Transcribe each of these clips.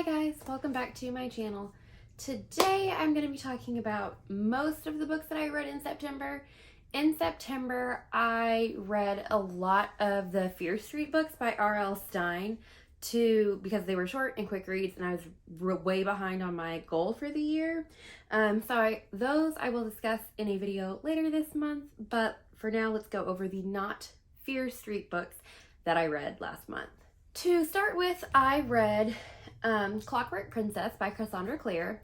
Hi guys, welcome back to my channel. Today I'm going to be talking about most of the books that I read in September. In September I read a lot of the Fear Street books by R.L. Stine because they were short and quick reads and I was way behind on my goal for the year. Those I will discuss in a video later this month, but for now let's go over the not Fear Street books that I read last month. To start with, I read Clockwork Princess by Cassandra Clare.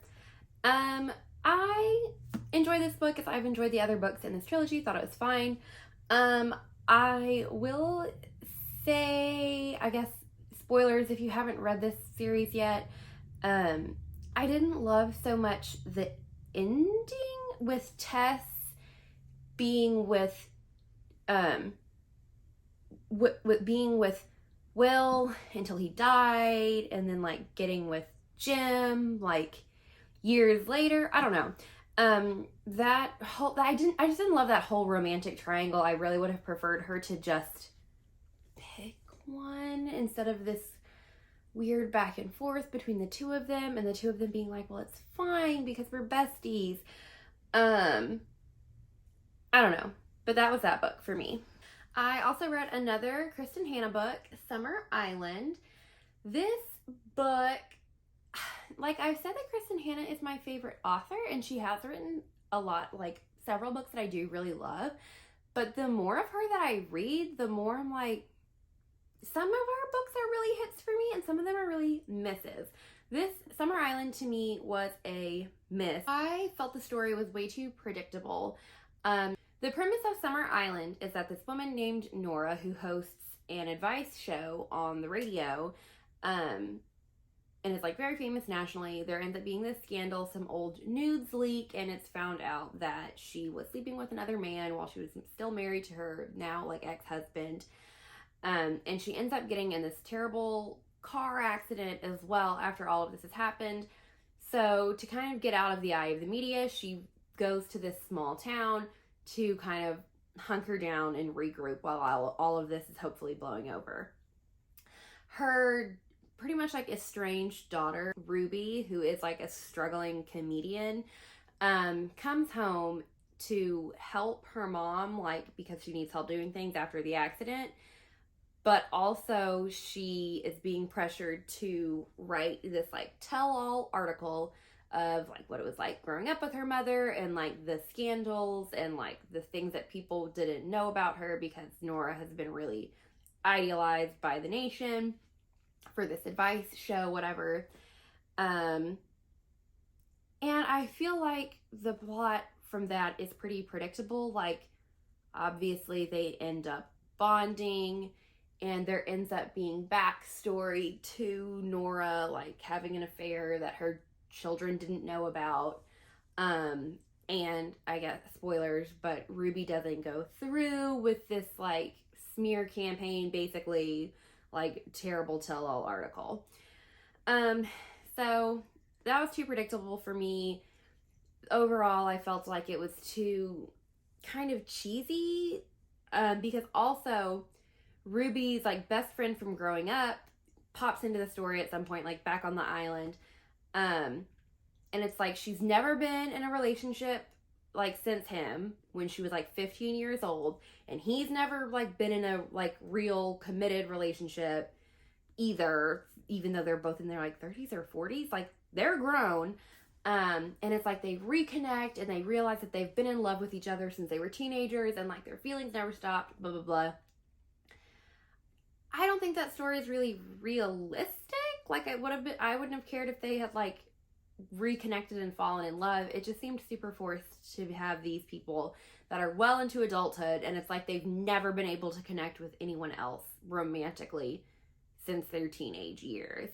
I enjoyed this book as I've enjoyed the other books in this trilogy, thought it was fine. I will say, I guess, spoilers if you haven't read this series yet. I didn't love so much the ending with Tess being with Will until he died, and then like getting with Jim like years later. I don't know. I just didn't love that whole romantic triangle. I really would have preferred her to just pick one instead of this weird back and forth between the two of them, and the two of them being like, well, it's fine because we're besties. I don't know, but that was that book for me. I also read another Kristen Hanna book, Summer Island. This book, like I've said that Kristen Hanna is my favorite author, and she has written a lot, like several books that I do really love. But the more of her that I read, the more I'm like, some of her books are really hits for me and some of them are really misses. This Summer Island to me was a miss. I felt the story was way too predictable. The premise of Summer Island is that this woman named Nora, who hosts an advice show on the radio, and is like very famous nationally, there ends up being this scandal, some old nudes leak, and it's found out that she was sleeping with another man while she was still married to her now like ex-husband. And she ends up getting in this terrible car accident as well after all of this has happened. So to kind of get out of the eye of the media, she goes to this small town to kind of hunker down and regroup while all of this is hopefully blowing over. Her pretty much like estranged daughter, Ruby, who is like a struggling comedian, comes home to help her mom, like because she needs help doing things after the accident. But also she is being pressured to write this like tell-all article of like what it was like growing up with her mother and like the scandals and like the things that people didn't know about her, because Nora has been really idealized by the nation for this advice show, whatever. And I feel like the plot from that is pretty predictable. Like obviously they end up bonding, and there ends up being backstory to Nora like having an affair that her children didn't know about. And I guess spoilers, but Ruby doesn't go through with this like smear campaign, basically like terrible tell-all article. So that was too predictable for me. Overall, I felt like it was too kind of cheesy, because also Ruby's like best friend from growing up pops into the story at some point, like back on the island. And it's like she's never been in a relationship like since him when she was like 15 years old, and he's never like been in a like real committed relationship either, even though they're both in their like 30s or 40s, like they're grown. And it's like they reconnect and they realize that they've been in love with each other since they were teenagers, and like their feelings never stopped, blah blah blah. I don't think that story is really realistic. Like I wouldn't have cared if they had like reconnected and fallen in love. It just seemed super forced to have these people that are well into adulthood, and it's like they've never been able to connect with anyone else romantically since their teenage years.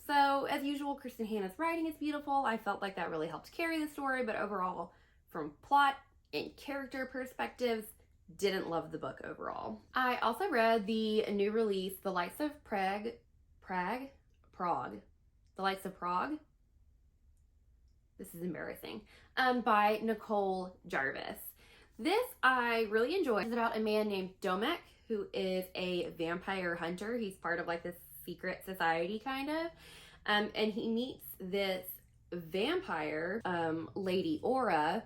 So as usual, Kristen Hanna's writing is beautiful. I felt like that really helped carry the story, but overall, from plot and character perspectives, didn't love the book overall. I also read the new release, The Lights of Prague. The Lights of Prague. This is embarrassing. By Nicole Jarvis. This I really enjoyed. It's about a man named Domek who is a vampire hunter. He's part of like this secret society kind of. And he meets this vampire, Lady Aura,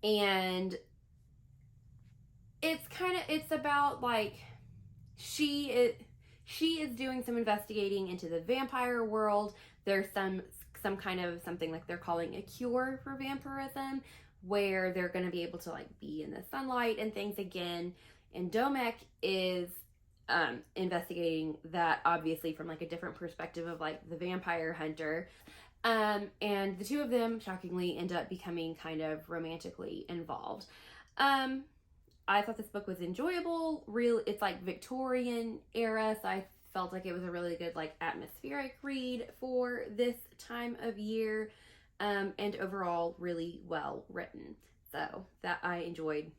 and it's about like she is doing some investigating into the vampire world. There's some kind of something like they're calling a cure for vampirism, where they're going to be able to like be in the sunlight and things again. And Domek is investigating that, obviously from like a different perspective of like the vampire hunter. And the two of them shockingly end up becoming kind of romantically involved. I thought this book was enjoyable. It's like Victorian era, so I felt like it was a really good like atmospheric read for this time of year, and overall really well written. So that I enjoyed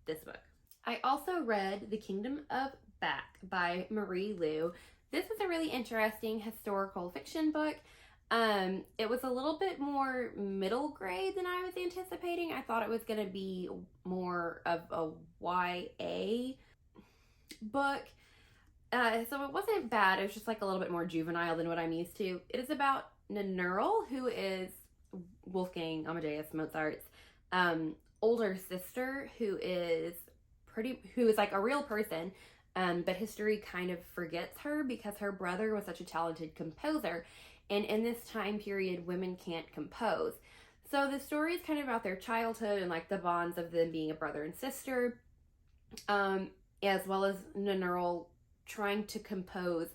this book. I also read The Kingdom of Back by Marie Lu. This is a really interesting historical fiction book. It was a little bit more middle grade than I was anticipating. I thought it was going to be more of a YA book. So it wasn't bad. It was just like a little bit more juvenile than what I'm used to. It is about Nannerl, who is Wolfgang Amadeus Mozart's older sister, who is like a real person, but history kind of forgets her because her brother was such a talented composer. And in this time period, women can't compose. So the story is kind of about their childhood and like the bonds of them being a brother and sister, as well as Nannerl trying to compose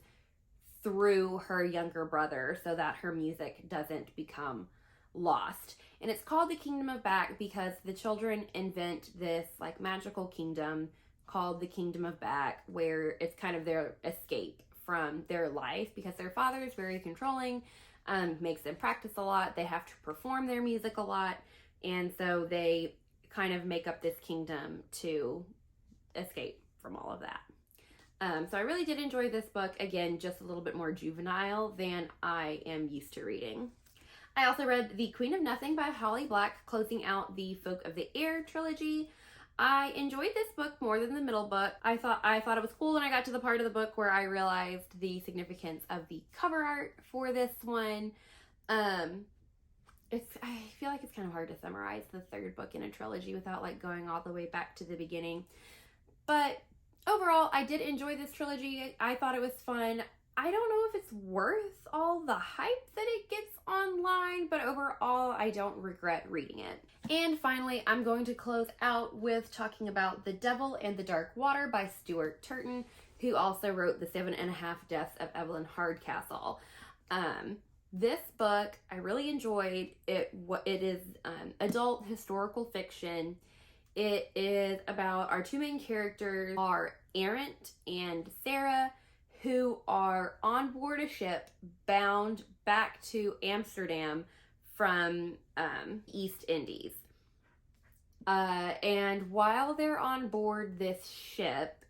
through her younger brother so that her music doesn't become lost. And it's called The Kingdom of Back because the children invent this like magical kingdom called the Kingdom of Back, where it's kind of their escape from their life because their father is very controlling, makes them practice a lot. They have to perform their music a lot. And so they kind of make up this kingdom to escape from all of that. So I really did enjoy this book. Again, just a little bit more juvenile than I am used to reading. I also read The Queen of Nothing by Holly Black, closing out the Folk of the Air trilogy. I enjoyed this book more than the middle book. I thought it was cool when I got to the part of the book where I realized the significance of the cover art for this one. I feel like it's kind of hard to summarize the third book in a trilogy without like going all the way back to the beginning. But overall, I did enjoy this trilogy. I thought it was fun. I don't know if it's worth all the hype that it gets online, but overall, I don't regret reading it. And finally, I'm going to close out with talking about The Devil and the Dark Water by Stuart Turton, who also wrote The 7.5 Deaths of Evelyn Hardcastle. This book, I really enjoyed it. It is adult historical fiction. It is about our two main characters are Errant and Sarah, who are on board a ship bound back to Amsterdam from East Indies. And while they're on board this ship,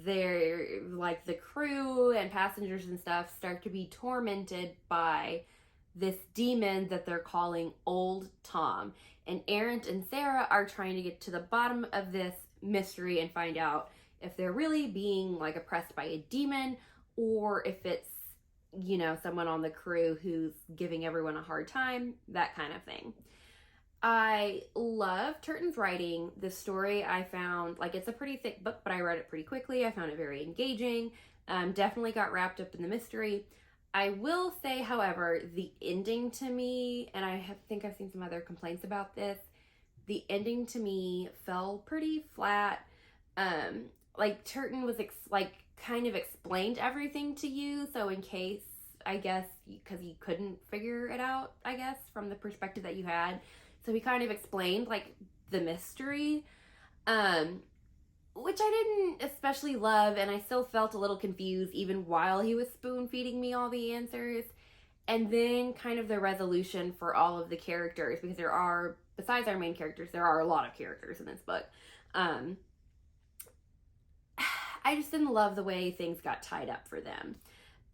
they're like the crew and passengers and stuff start to be tormented by this demon that they're calling Old Tom. And Errant and Sarah are trying to get to the bottom of this mystery and find out if they're really being like oppressed by a demon or if it's, you know, someone on the crew who's giving everyone a hard time, that kind of thing. I love Turton's writing. The story I found, like, it's a pretty thick book, but I read it pretty quickly. I found it very engaging. Definitely got wrapped up in the mystery. I will say, however, the ending to me, and I think I've seen some other complaints about this, the ending to me fell pretty flat. Like, Turton was, kind of explained everything to you, so in case, I guess, because you couldn't figure it out, I guess, from the perspective that you had, so he kind of explained, like, the mystery, which I didn't especially love, and I still felt a little confused even while he was spoon-feeding me all the answers. And then kind of the resolution for all of the characters, because there are, besides our main characters, there are a lot of characters in this book. I just didn't love the way things got tied up for them.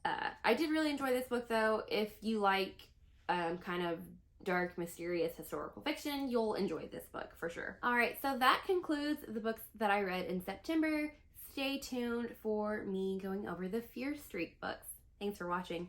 I did really enjoy this book, though. If you like kind of dark, mysterious historical fiction, you'll enjoy this book for sure. All right, so that concludes the books that I read in September. stay tuned for me going over the Fear Streak books. Thanks for watching.